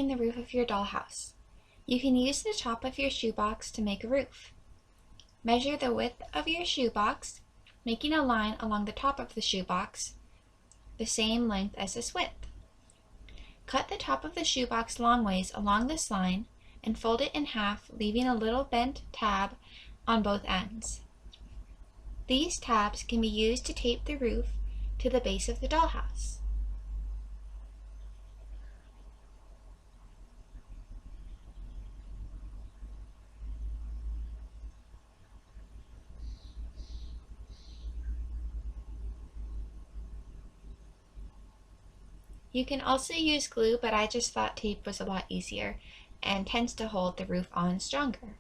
making the roof of your dollhouse. You can use the top of your shoebox to make a roof. Measure the width of your shoebox, making a line along the top of the shoebox, the same length as this width. Cut the top of the shoebox long ways along this line and fold it in half, leaving a little bent tab on both ends. These tabs can be used to tape the roof to the base of the dollhouse. You can also use glue, but I just thought tape was a lot easier and tends to hold the roof on stronger.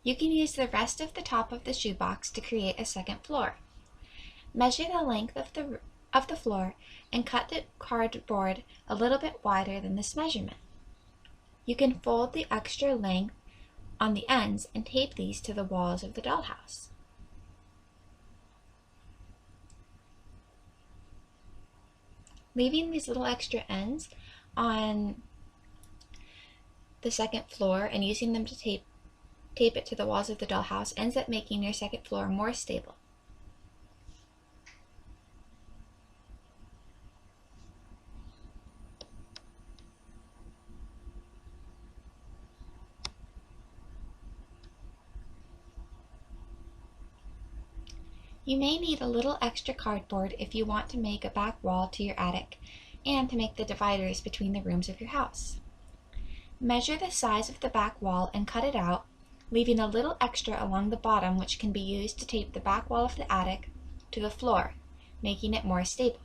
You can use the rest of the top of the shoebox to create a second floor. Measure the length of the floor and cut the cardboard a little bit wider than this measurement. You can fold the extra length on the ends and tape these to the walls of the dollhouse. Leaving these little extra ends on the second floor and using them to tape it to the walls of the dollhouse ends up making your second floor more stable. You may need a little extra cardboard if you want to make a back wall to your attic and to make the dividers between the rooms of your house. Measure the size of the back wall and cut it out, leaving a little extra along the bottom which can be used to tape the back wall of the attic to the floor, making it more stable.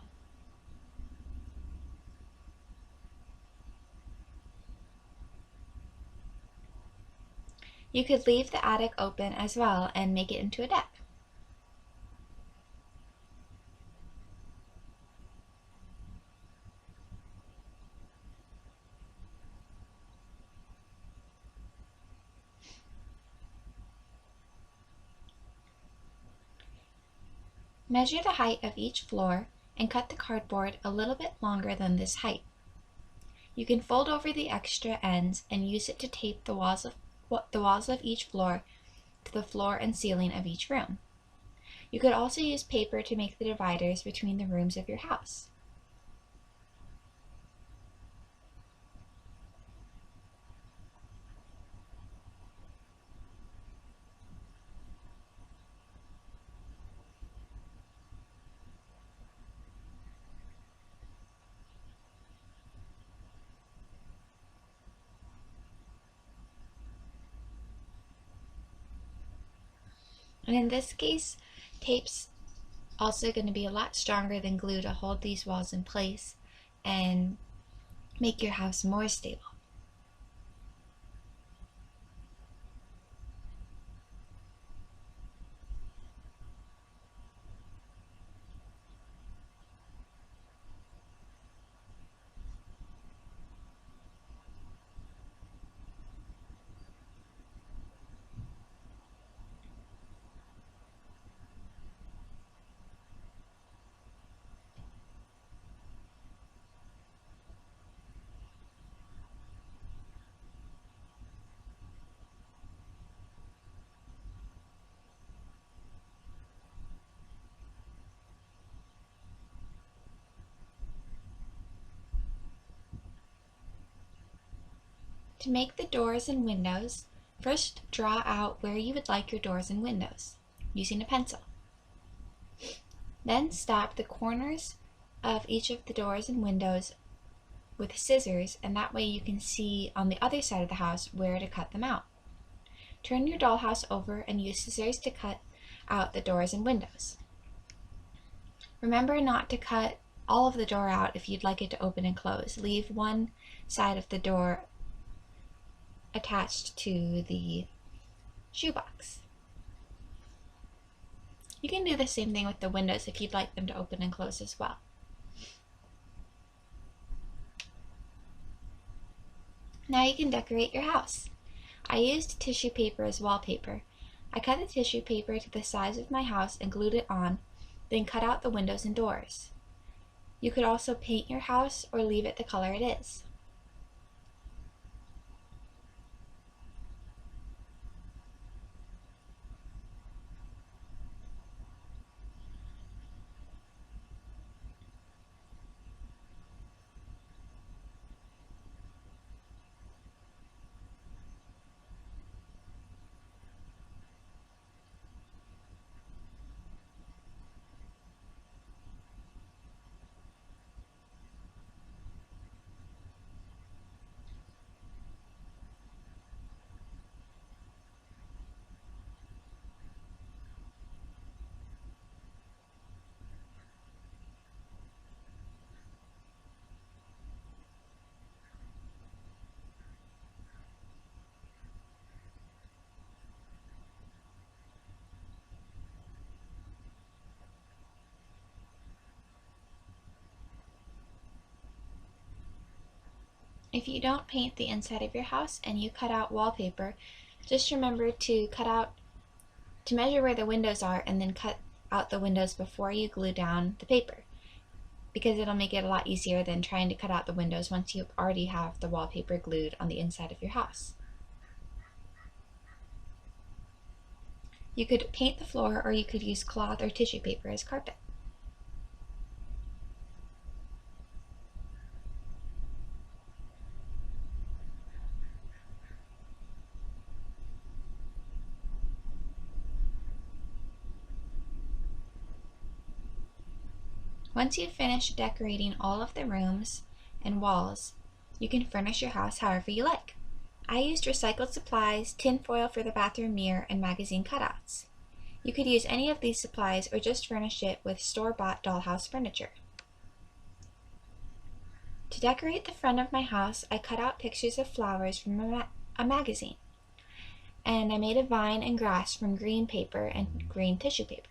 You could leave the attic open as well and make it into a deck. Measure the height of each floor and cut the cardboard a little bit longer than this height. You can fold over the extra ends and use it to tape the walls of each floor to the floor and ceiling of each room. You could also use paper to make the dividers between the rooms of your house. And in this case, tape's also going to be a lot stronger than glue to hold these walls in place and make your house more stable. To make the doors and windows, first draw out where you would like your doors and windows using a pencil. Then stab the corners of each of the doors and windows with scissors, and that way you can see on the other side of the house where to cut them out. Turn your dollhouse over and use scissors to cut out the doors and windows. Remember not to cut all of the door out if you'd like it to open and close. Leave one side of the door attached to the shoebox. You can do the same thing with the windows if you'd like them to open and close as well. Now you can decorate your house. I used tissue paper as wallpaper. I cut the tissue paper to the size of my house and glued it on, then cut out the windows and doors. You could also paint your house or leave it the color it is. If you don't paint the inside of your house and you cut out wallpaper, just remember to measure where the windows are and then cut out the windows before you glue down the paper, because it'll make it a lot easier than trying to cut out the windows once you already have the wallpaper glued on the inside of your house. You could paint the floor, or you could use cloth or tissue paper as carpet. Once you've finished decorating all of the rooms and walls, you can furnish your house however you like. I used recycled supplies, tin foil for the bathroom mirror, and magazine cutouts. You could use any of these supplies or just furnish it with store-bought dollhouse furniture. To decorate the front of my house, I cut out pictures of flowers from a magazine, and I made a vine and grass from green paper and green tissue paper.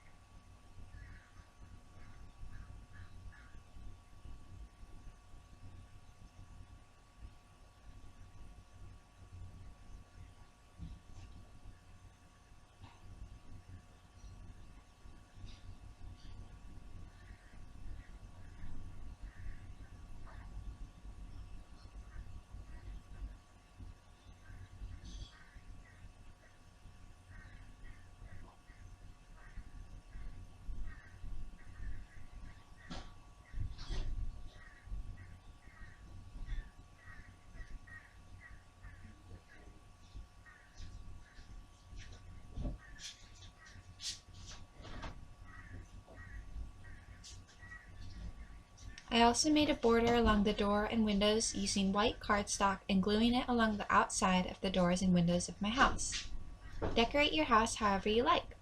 I also made a border along the door and windows using white cardstock and gluing it along the outside of the doors and windows of my house. Decorate your house however you like.